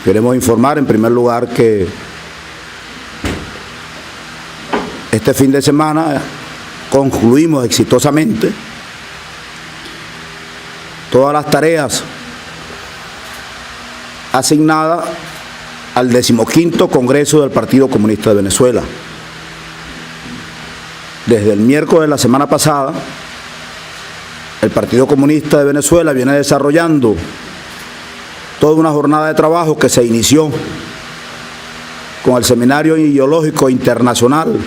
Queremos informar en primer lugar que este fin de semana concluimos exitosamente todas las tareas asignadas al 15º Congreso del Partido Comunista de Venezuela. Desde el miércoles de la semana pasada, el Partido Comunista de Venezuela viene desarrollando toda una jornada de trabajo que se inició con el Seminario Ideológico Internacional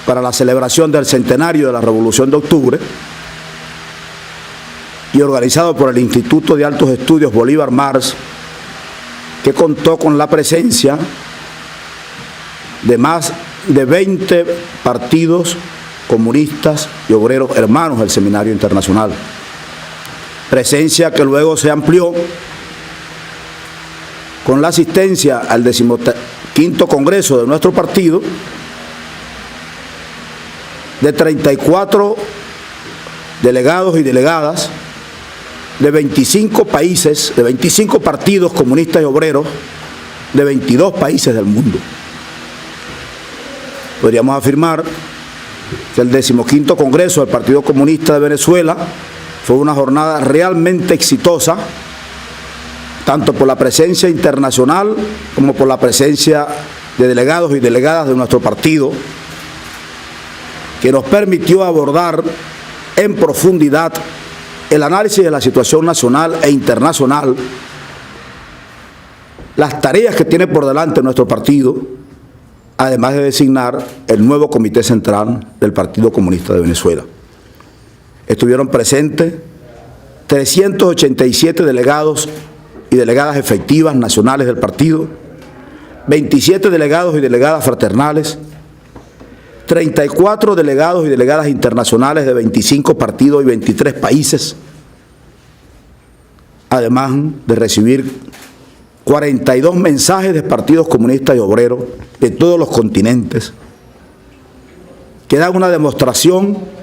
para la celebración del centenario de la Revolución de Octubre y organizado por el Instituto de Altos Estudios Bolívar Marx, que contó con la presencia de más de 20 partidos comunistas y obreros hermanos del Seminario Internacional. Presencia que luego se amplió con la asistencia al 15º Congreso de nuestro partido de 34 delegados y delegadas de 25 países, de 25 partidos comunistas y obreros de 22 países del mundo. Podríamos afirmar que el 15º Congreso del Partido Comunista de Venezuela fue una jornada realmente exitosa, tanto por la presencia internacional como por la presencia de delegados y delegadas de nuestro partido, que nos permitió abordar en profundidad el análisis de la situación nacional e internacional, las tareas que tiene por delante nuestro partido, además de designar el nuevo Comité Central del Partido Comunista de Venezuela. Estuvieron presentes 387 delegados y delegadas efectivas nacionales del partido, 27 delegados y delegadas fraternales, 34 delegados y delegadas internacionales de 25 partidos y 23 países, además de recibir 42 mensajes de partidos comunistas y obreros de todos los continentes, que dan una demostración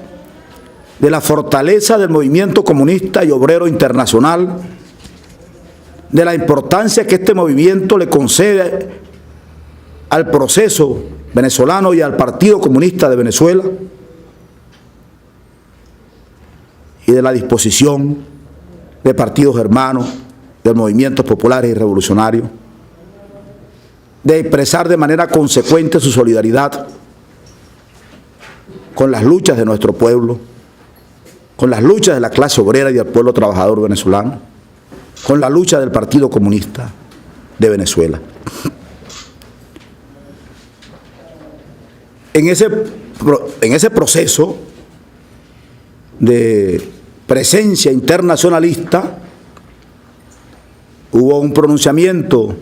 de la fortaleza del movimiento comunista y obrero internacional, de la importancia que este movimiento le concede al proceso venezolano y al Partido Comunista de Venezuela, y de la disposición de partidos hermanos, de movimientos populares y revolucionarios, de expresar de manera consecuente su solidaridad con las luchas de nuestro pueblo, con las luchas de la clase obrera y del pueblo trabajador venezolano, con la lucha del Partido Comunista de Venezuela. En ese proceso de presencia internacionalista hubo un pronunciamiento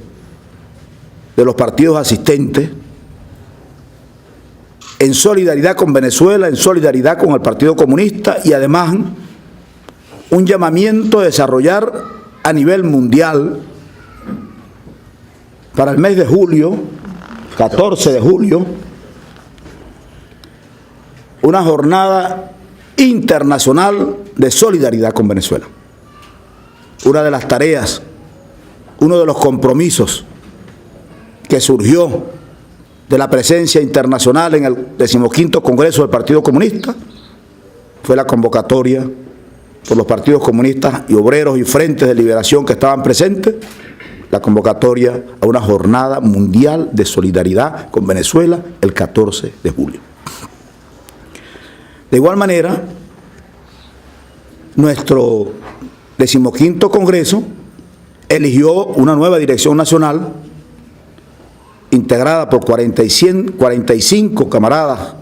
de los partidos asistentes en solidaridad con Venezuela, en solidaridad con el Partido Comunista, y además un llamamiento a desarrollar a nivel mundial para el mes de julio, 14 de julio, una jornada internacional de solidaridad con Venezuela. Una de las tareas, uno de los compromisos que surgió de la presencia internacional en el 15º Congreso del Partido Comunista fue la convocatoria por los partidos comunistas y obreros y frentes de liberación que estaban presentes, la convocatoria a una jornada mundial de solidaridad con Venezuela el 14 de julio. De igual manera, nuestro 15º Congreso eligió una nueva dirección nacional integrada por 45 camaradas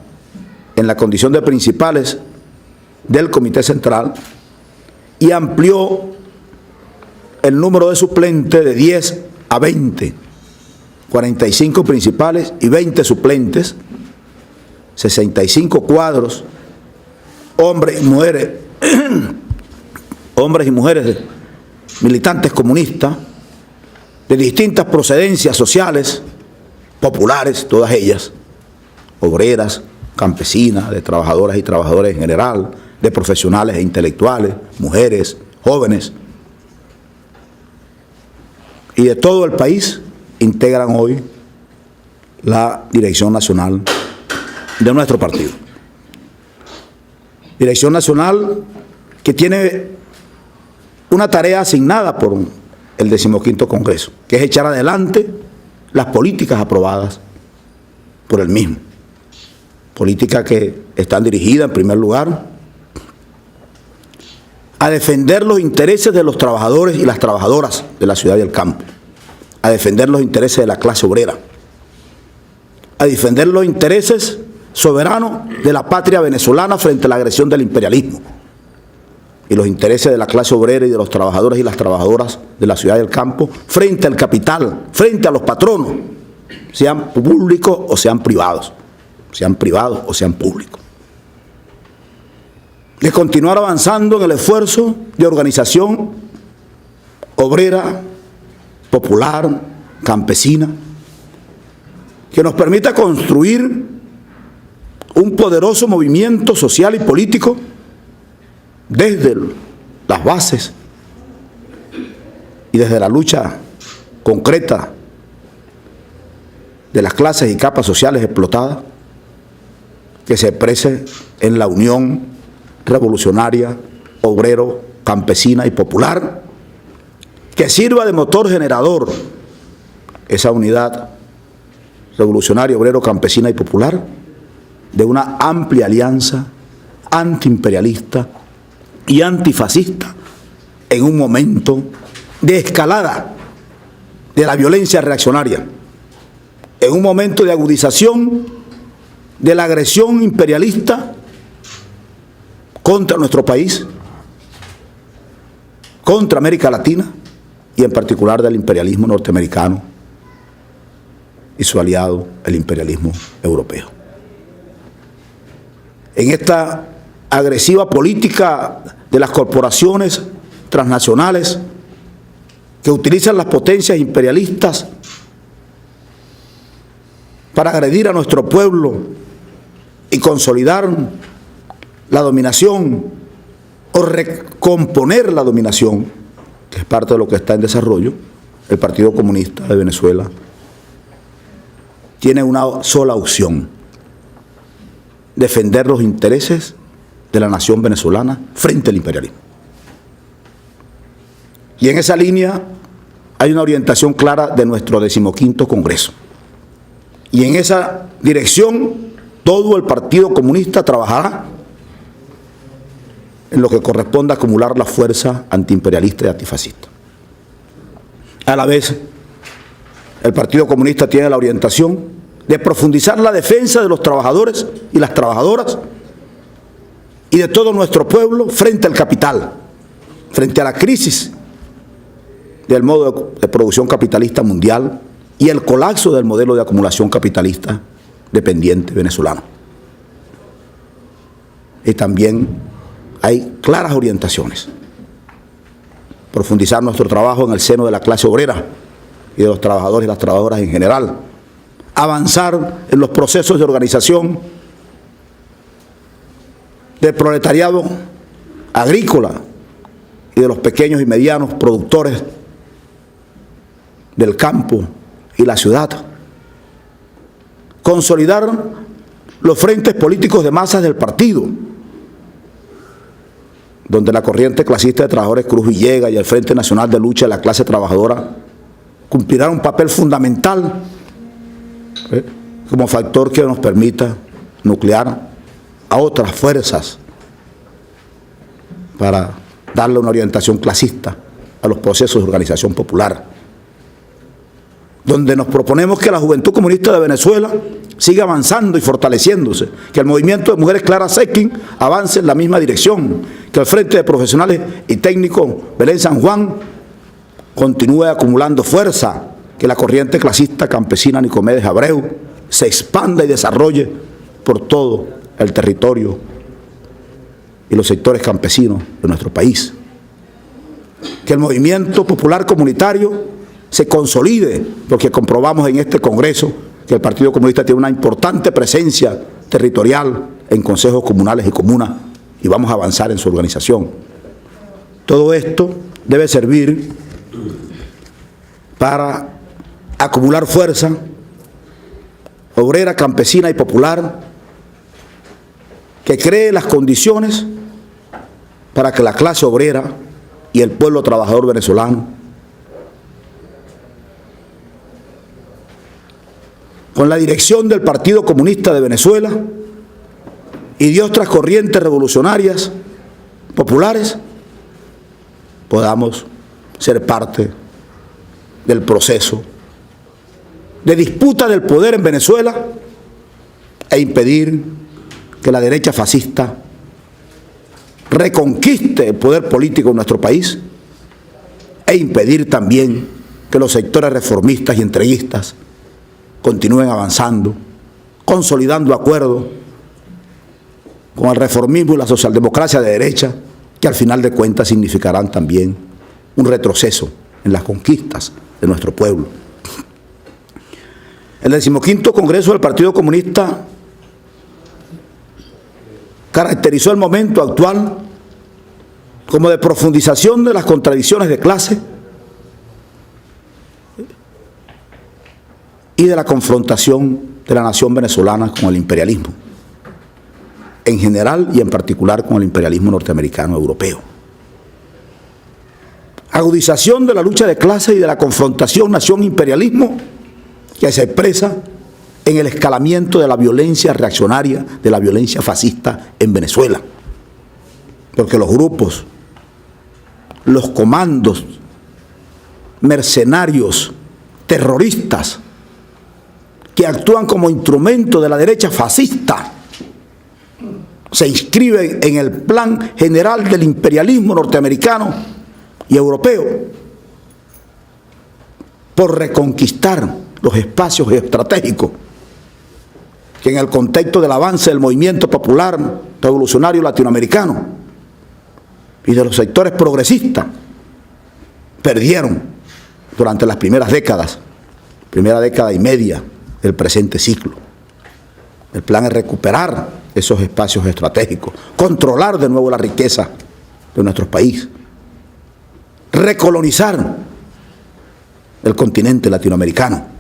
en la condición de principales del Comité Central, y amplió el número de suplentes de 10 a 20, 45 principales y 20 suplentes, 65 cuadros, hombres y mujeres militantes comunistas de distintas procedencias sociales, populares, todas ellas, obreras, campesinas, de trabajadoras y trabajadores en general, de profesionales e intelectuales, mujeres, jóvenes, y de todo el país integran hoy la dirección nacional de nuestro partido. Dirección nacional que tiene una tarea asignada por el 15º Congreso, que es echar adelante las políticas aprobadas por el mismo. Políticas que están dirigidas, en primer lugar, a defender los intereses de los trabajadores y las trabajadoras de la ciudad y el campo, a defender los intereses de la clase obrera, a defender los intereses soberanos de la patria venezolana frente a la agresión del imperialismo y los intereses de la clase obrera y de los trabajadores y las trabajadoras de la ciudad y el campo frente al capital, frente a los patronos, sean públicos o sean privados, o sean públicos. De continuar avanzando en el esfuerzo de organización obrera, popular, campesina, que nos permita construir un poderoso movimiento social y político desde las bases y desde la lucha concreta de las clases y capas sociales explotadas, que se exprese en la unión revolucionaria, obrero, campesina y popular, que sirva de motor generador esa unidad revolucionaria, obrero, campesina y popular, de una amplia alianza antiimperialista y antifascista en un momento de escalada de la violencia reaccionaria, en un momento de agudización de la agresión imperialista contra nuestro país, contra América Latina y en particular del imperialismo norteamericano y su aliado, el imperialismo europeo. En esta agresiva política de las corporaciones transnacionales que utilizan las potencias imperialistas para agredir a nuestro pueblo y consolidar la dominación o recomponer la dominación, que es parte de lo que está en desarrollo, el Partido Comunista de Venezuela tiene una sola opción: defender los intereses de la nación venezolana frente al imperialismo. Y en esa línea hay una orientación clara de nuestro 15º Congreso. Y en esa dirección todo el Partido Comunista trabajará en lo que corresponde a acumular la fuerza antiimperialista y antifascista. A la vez, el Partido Comunista tiene la orientación de profundizar la defensa de los trabajadores y las trabajadoras y de todo nuestro pueblo frente al capital, frente a la crisis del modo de producción capitalista mundial y el colapso del modelo de acumulación capitalista dependiente venezolano. Y también hay claras orientaciones: profundizar nuestro trabajo en el seno de la clase obrera y de los trabajadores y las trabajadoras en general, avanzar en los procesos de organización del proletariado agrícola y de los pequeños y medianos productores del campo y la ciudad, consolidar los frentes políticos de masas del partido, donde la corriente clasista de trabajadores Cruz Villegas y el Frente Nacional de Lucha de la Clase Trabajadora cumplirán un papel fundamental como factor que nos permita nuclear a otras fuerzas para darle una orientación clasista a los procesos de organización popular, donde nos proponemos que la Juventud Comunista de Venezuela siga avanzando y fortaleciéndose, que el movimiento de mujeres Clara Zetkin avance en la misma dirección, que el Frente de Profesionales y Técnicos Belén San Juan continúe acumulando fuerza, que la corriente clasista campesina Nicomedes Abreu se expanda y desarrolle por todo el territorio y los sectores campesinos de nuestro país, que el movimiento popular comunitario se consolide, porque comprobamos en este Congreso que el Partido Comunista tiene una importante presencia territorial en consejos comunales y comunas, y vamos a avanzar en su organización. Todo esto debe servir para acumular fuerza obrera, campesina y popular que cree las condiciones para que la clase obrera y el pueblo trabajador venezolano, con la dirección del Partido Comunista de Venezuela y de otras corrientes revolucionarias populares, podamos ser parte del proceso de disputa del poder en Venezuela e impedir que la derecha fascista reconquiste el poder político en nuestro país e impedir también que los sectores reformistas y entreguistas continúen avanzando, consolidando acuerdos con el reformismo y la socialdemocracia de derecha, que al final de cuentas significarán también un retroceso en las conquistas de nuestro pueblo. El 15º Congreso del Partido Comunista caracterizó el momento actual como de profundización de las contradicciones de clase y de la confrontación de la nación venezolana con el imperialismo, en general y en particular con el imperialismo norteamericano europeo. Agudización de la lucha de clase y de la confrontación nación-imperialismo que se expresa en el escalamiento de la violencia reaccionaria, de la violencia fascista en Venezuela. Porque los grupos, los comandos, mercenarios, terroristas, que actúan como instrumento de la derecha fascista, se inscriben en el plan general del imperialismo norteamericano y europeo por reconquistar los espacios estratégicos que en el contexto del avance del movimiento popular revolucionario latinoamericano y de los sectores progresistas perdieron durante las primera década y media del presente ciclo. El plan es recuperar esos espacios estratégicos, controlar de nuevo la riqueza de nuestro país, recolonizar el continente latinoamericano.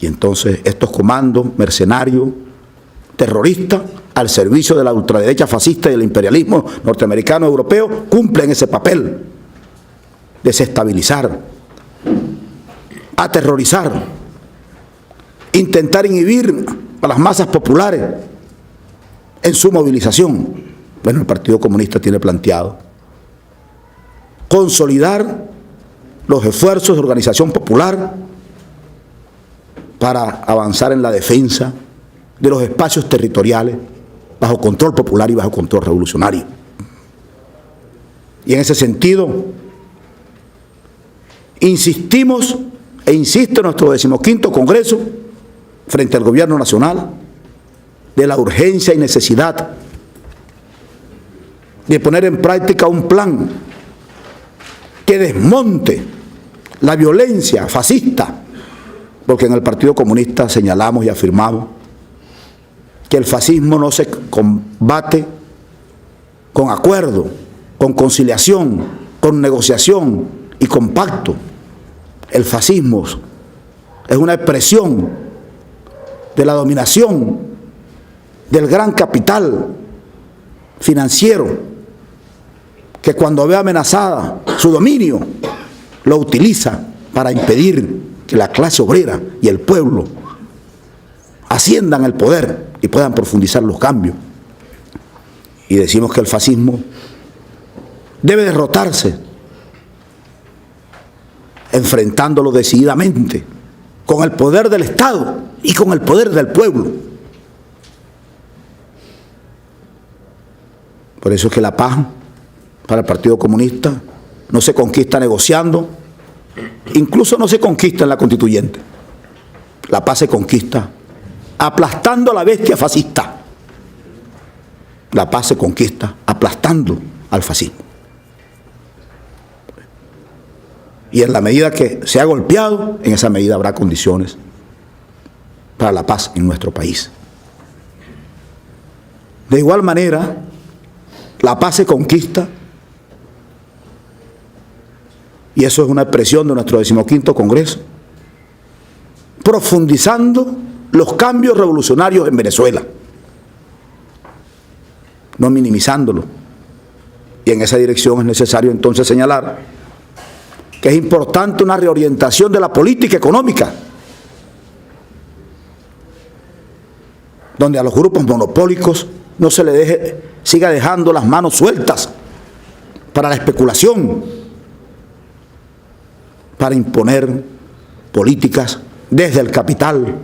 Y entonces estos comandos mercenarios, terroristas, al servicio de la ultraderecha fascista y del imperialismo norteamericano europeo, cumplen ese papel: desestabilizar, aterrorizar, intentar inhibir a las masas populares en su movilización. Bueno, el Partido Comunista tiene planteado consolidar los esfuerzos de organización popular para avanzar en la defensa de los espacios territoriales bajo control popular y bajo control revolucionario. Y en ese sentido, insistimos e insiste nuestro 15º Congreso frente al Gobierno Nacional de la urgencia y necesidad de poner en práctica un plan que desmonte la violencia fascista, porque en el Partido Comunista señalamos y afirmamos que el fascismo no se combate con acuerdo, con conciliación, con negociación y con pacto. El fascismo es una expresión de la dominación del gran capital financiero, que cuando ve amenazada su dominio, lo utiliza para impedir que la clase obrera y el pueblo asciendan al poder y puedan profundizar los cambios. Y decimos que el fascismo debe derrotarse enfrentándolo decididamente con el poder del Estado y con el poder del pueblo. Por eso es que la paz para el Partido Comunista no se conquista negociando, incluso no se conquista en la constituyente. La paz se conquista aplastando a la bestia fascista. La paz se conquista aplastando al fascismo. Y en la medida que se ha golpeado, en esa medida habrá condiciones para la paz en nuestro país. De igual manera, la paz se conquista y eso es una expresión de nuestro 15º Congreso, profundizando los cambios revolucionarios en Venezuela, no minimizándolo. Y en esa dirección es necesario entonces señalar que es importante una reorientación de la política económica, donde a los grupos monopólicos no se les siga dejando las manos sueltas para la especulación, para imponer políticas desde el capital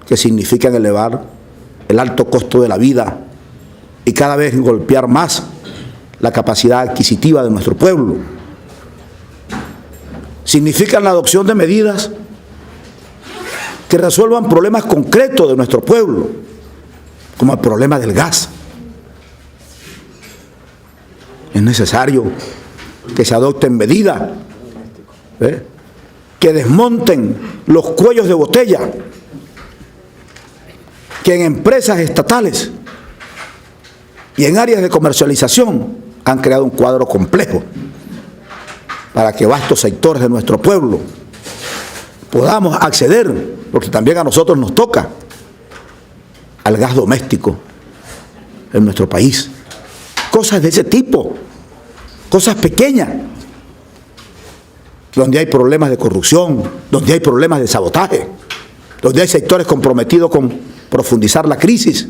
que significan elevar el alto costo de la vida y cada vez golpear más la capacidad adquisitiva de nuestro pueblo. Significan la adopción de medidas que resuelvan problemas concretos de nuestro pueblo, como el problema del gas. Es necesario que se adopten medidas que desmonten los cuellos de botella que en empresas estatales y en áreas de comercialización han creado un cuadro complejo para que vastos sectores de nuestro pueblo podamos acceder, porque también a nosotros nos toca, al gas doméstico en nuestro país. Cosas de ese tipo, cosas pequeñas, donde hay problemas de corrupción, donde hay problemas de sabotaje, donde hay sectores comprometidos con profundizar la crisis,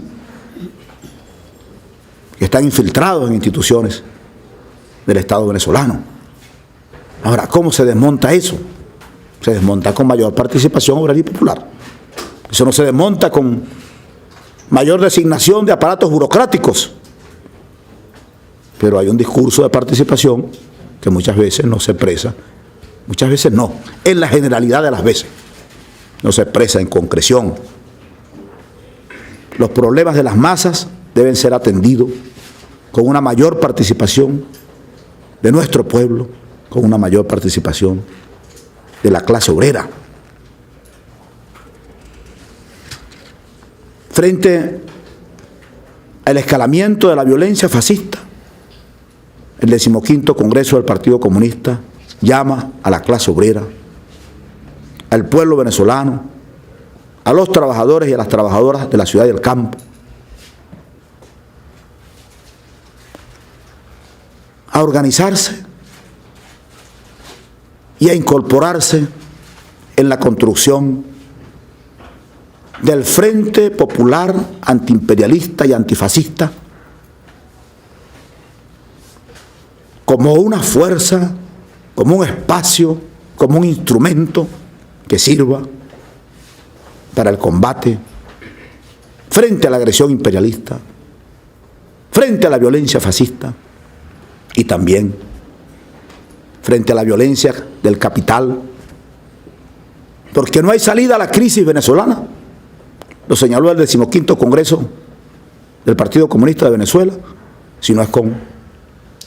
que están infiltrados en instituciones del Estado venezolano. Ahora, ¿cómo se desmonta eso? Se desmonta con mayor participación obrera y popular. Eso no se desmonta con mayor designación de aparatos burocráticos. Pero hay un discurso de participación que muchas veces no se expresa, muchas veces no, en la generalidad de las veces, no se expresa en concreción. Los problemas de las masas deben ser atendidos con una mayor participación de nuestro pueblo, con una mayor participación de la clase obrera. Frente al escalamiento de la violencia fascista, el 15º Congreso del Partido Comunista llama a la clase obrera, al pueblo venezolano, a los trabajadores y a las trabajadoras de la ciudad y del campo, a organizarse y a incorporarse en la construcción del Frente Popular Antiimperialista y Antifascista como una fuerza, como un espacio, como un instrumento que sirva para el combate frente a la agresión imperialista, frente a la violencia fascista y también frente a la violencia del capital, porque no hay salida a la crisis venezolana. Lo señaló el 15º Congreso del Partido Comunista de Venezuela, si no es con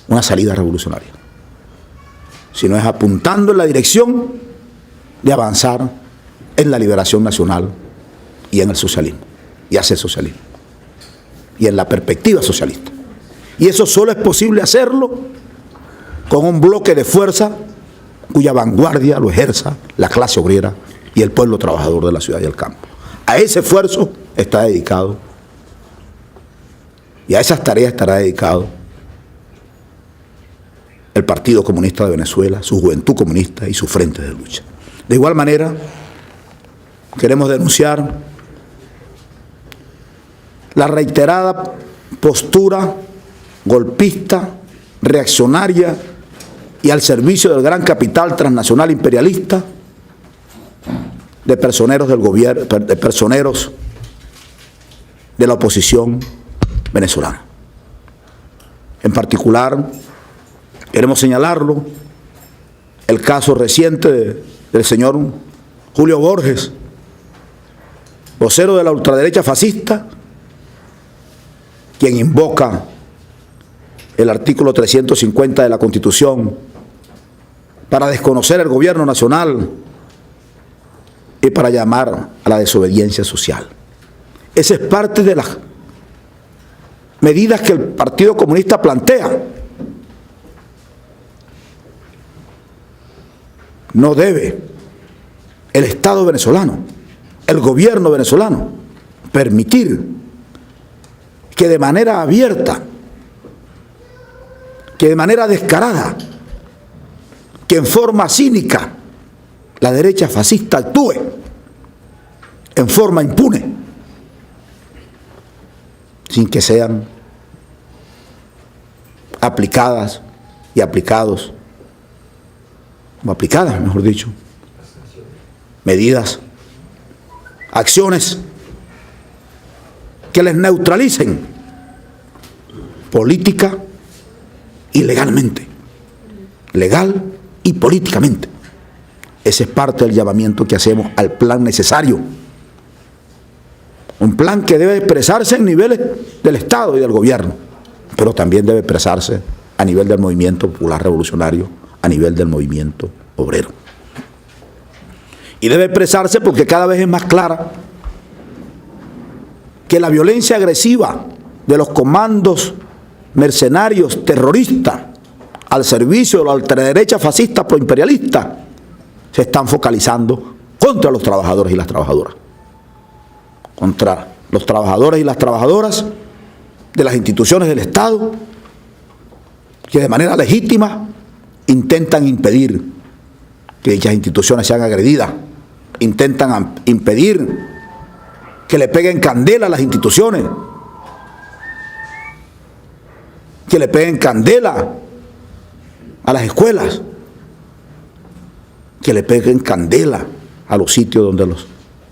una salida revolucionaria, si no es apuntando en la dirección de avanzar en la liberación nacional y en el socialismo, y hacer socialismo, y en la perspectiva socialista. Y eso solo es posible hacerlo con un bloque de fuerza cuya vanguardia lo ejerza la clase obrera y el pueblo trabajador de la ciudad y el campo. A ese esfuerzo está dedicado, y a esas tareas estará dedicado el Partido Comunista de Venezuela, su Juventud Comunista y su Frente de Lucha. De igual manera, queremos denunciar la reiterada postura golpista, reaccionaria y al servicio del gran capital transnacional imperialista de personeros del gobierno, de personeros de la oposición venezolana. En particular, queremos señalarlo, el caso reciente del señor Julio Borges, vocero de la ultraderecha fascista, quien invoca el artículo 350 de la Constitución para desconocer el gobierno nacional y para llamar a la desobediencia social. Esa es parte de las medidas que el Partido Comunista plantea no debe el Estado venezolano, el gobierno venezolano, permitir que de manera abierta, que de manera descarada, que en forma cínica la derecha fascista actúe en forma impune, sin que sean aplicadas y aplicados, o aplicadas, mejor dicho, medidas, acciones que les neutralicen política y legalmente, legal y políticamente. Ese es parte del llamamiento que hacemos al plan necesario. Un plan que debe expresarse en niveles del Estado y del gobierno, pero también debe expresarse a nivel del movimiento popular revolucionario, a nivel del movimiento obrero. Y debe expresarse porque cada vez es más clara que la violencia agresiva de los comandos mercenarios terroristas al servicio de la ultraderecha fascista proimperialista se están focalizando contra los trabajadores y las trabajadoras. Contra los trabajadores y las trabajadoras de las instituciones del Estado que de manera legítima intentan impedir que dichas instituciones sean agredidas, intentan impedir que le peguen candela a las instituciones, que le peguen candela a las escuelas, que le peguen candela a los sitios donde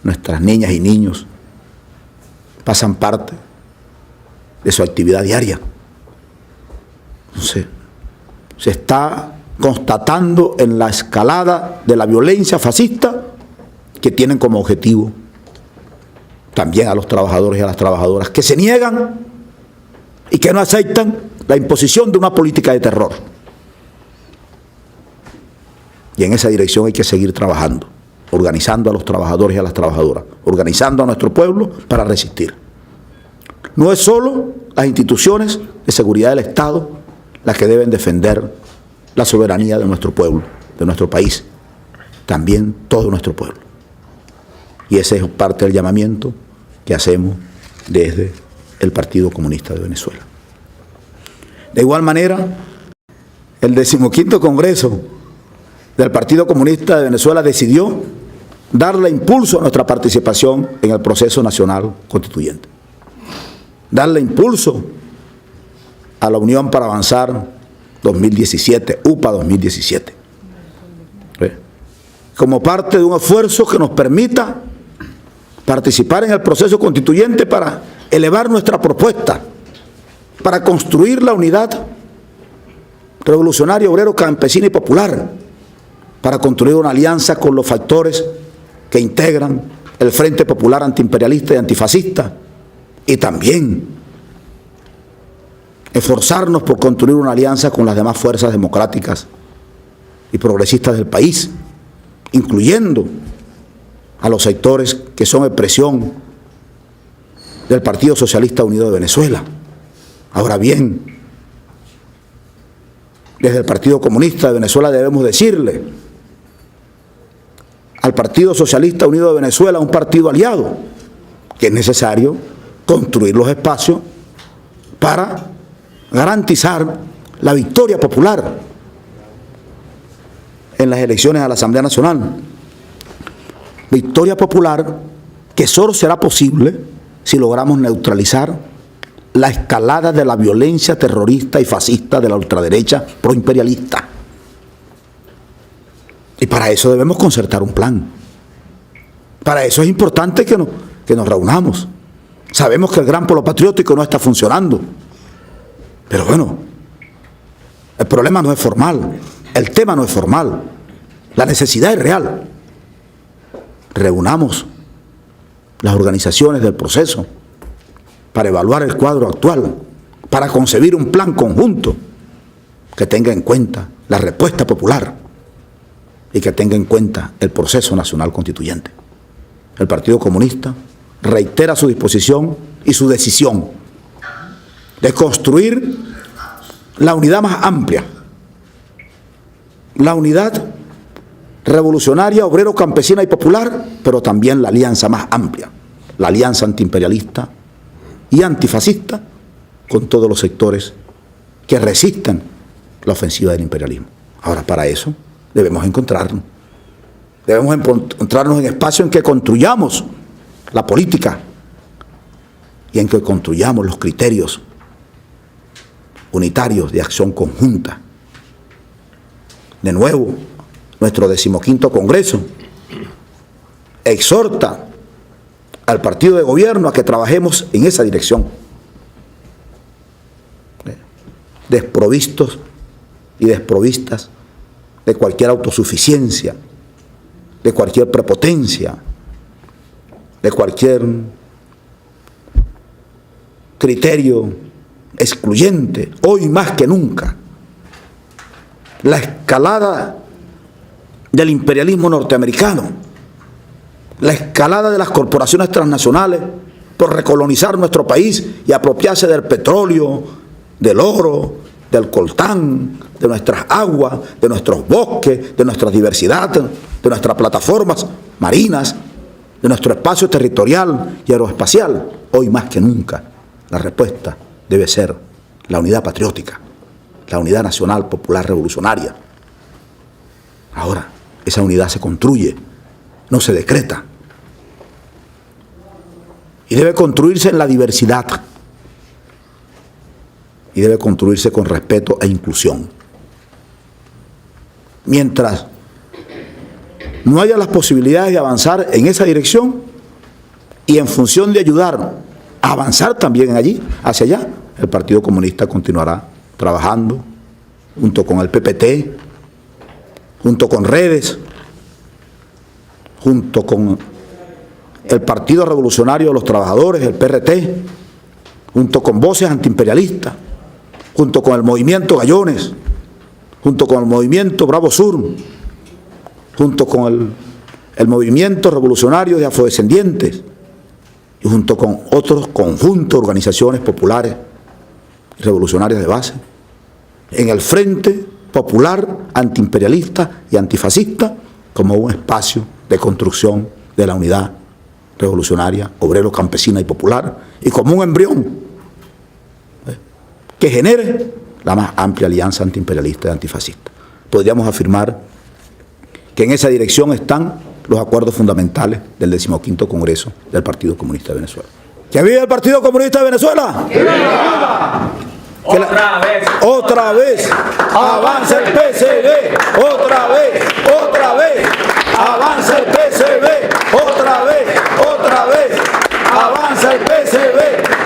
nuestras niñas y niños pasan parte de su actividad diaria. Entonces, se está constatando en la escalada de la violencia fascista que tienen como objetivo también a los trabajadores y a las trabajadoras que se niegan y que no aceptan la imposición de una política de terror. Y en esa dirección hay que seguir trabajando, organizando a los trabajadores y a las trabajadoras, organizando a nuestro pueblo para resistir. No es solo las instituciones de seguridad del Estado las que deben defender la soberanía de nuestro pueblo, de nuestro país, también todo nuestro pueblo. Y ese es parte del llamamiento que hacemos desde el Partido Comunista de Venezuela. De igual manera, el 15º Congreso del Partido Comunista de Venezuela decidió darle impulso a nuestra participación en el proceso nacional constituyente. Darle impulso a la Unión para Avanzar 2017, UPA 2017. Como parte de un esfuerzo que nos permita participar en el proceso constituyente para elevar nuestra propuesta, para construir la unidad revolucionaria, obrero, campesina y popular, para construir una alianza con los factores que integran el Frente Popular Antiimperialista y Antifascista, y también esforzarnos por construir una alianza con las demás fuerzas democráticas y progresistas del país, incluyendo a los sectores que son expresión del Partido Socialista Unido de Venezuela. Ahora bien, desde el Partido Comunista de Venezuela debemos decirle al Partido Socialista Unido de Venezuela, un partido aliado, que es necesario construir los espacios para garantizar la victoria popular en las elecciones a la Asamblea Nacional. Victoria popular que solo será posible si logramos neutralizar la escalada de la violencia terrorista y fascista de la ultraderecha proimperialista. Y para eso debemos concertar un plan. Para eso es importante que nos reunamos. Sabemos que el gran polo patriótico no está funcionando. Pero bueno, el problema no es formal, el tema no es formal, la necesidad es real. Reunamos las organizaciones del proceso para evaluar el cuadro actual, para concebir un plan conjunto que tenga en cuenta la respuesta popular y que tenga en cuenta el proceso nacional constituyente. El Partido Comunista reitera su disposición y su decisión de construir la unidad más amplia, la unidad revolucionaria, obrero, campesina y popular, pero también la alianza más amplia, la alianza antiimperialista y antifascista con todos los sectores que resisten la ofensiva del imperialismo. Ahora, para eso debemos encontrarnos. Debemos encontrarnos en espacios en que construyamos la política y en que construyamos los criterios unitarios de acción conjunta. De nuevo, nuestro 15º Congreso exhorta al partido de gobierno a que trabajemos en esa dirección, desprovistos y desprovistas de cualquier autosuficiencia, de cualquier prepotencia, de cualquier criterio excluyente. Hoy más que nunca, la escalada del imperialismo norteamericano, la escalada de las corporaciones transnacionales por recolonizar nuestro país y apropiarse del petróleo, del oro, del coltán, de nuestras aguas, de nuestros bosques, de nuestra diversidad, de nuestras plataformas marinas, de nuestro espacio territorial y aeroespacial. Hoy más que nunca, la respuesta debe ser la unidad patriótica, la unidad nacional popular revolucionaria. Ahora, esa unidad se construye, no se decreta. Y debe construirse en la diversidad. Y debe construirse con respeto e inclusión. Mientras no haya las posibilidades de avanzar en esa dirección y en función de ayudar a avanzar también allí, hacia allá, el Partido Comunista continuará trabajando junto con el PPT, junto con Redes, junto con el Partido Revolucionario de los Trabajadores, el PRT, junto con Voces Antiimperialistas, junto con el Movimiento Gallones, junto con el Movimiento Bravo Sur, junto con el Movimiento Revolucionario de Afrodescendientes y junto con otros conjuntos de organizaciones populares y revolucionarias de base, en el Frente Popular Antiimperialista y Antifascista como un espacio de construcción de la unidad revolucionaria, obrero, campesina y popular, y como un embrión que genere la más amplia alianza antiimperialista y antifascista. Podríamos afirmar que en esa dirección están los acuerdos fundamentales del 15º Congreso del Partido Comunista de Venezuela. ¡Que viva el Partido Comunista de Venezuela! ¡Que viva! Otra vez, avanza el PCV, otra vez, avanza el PCV, otra vez, avanza el PCV.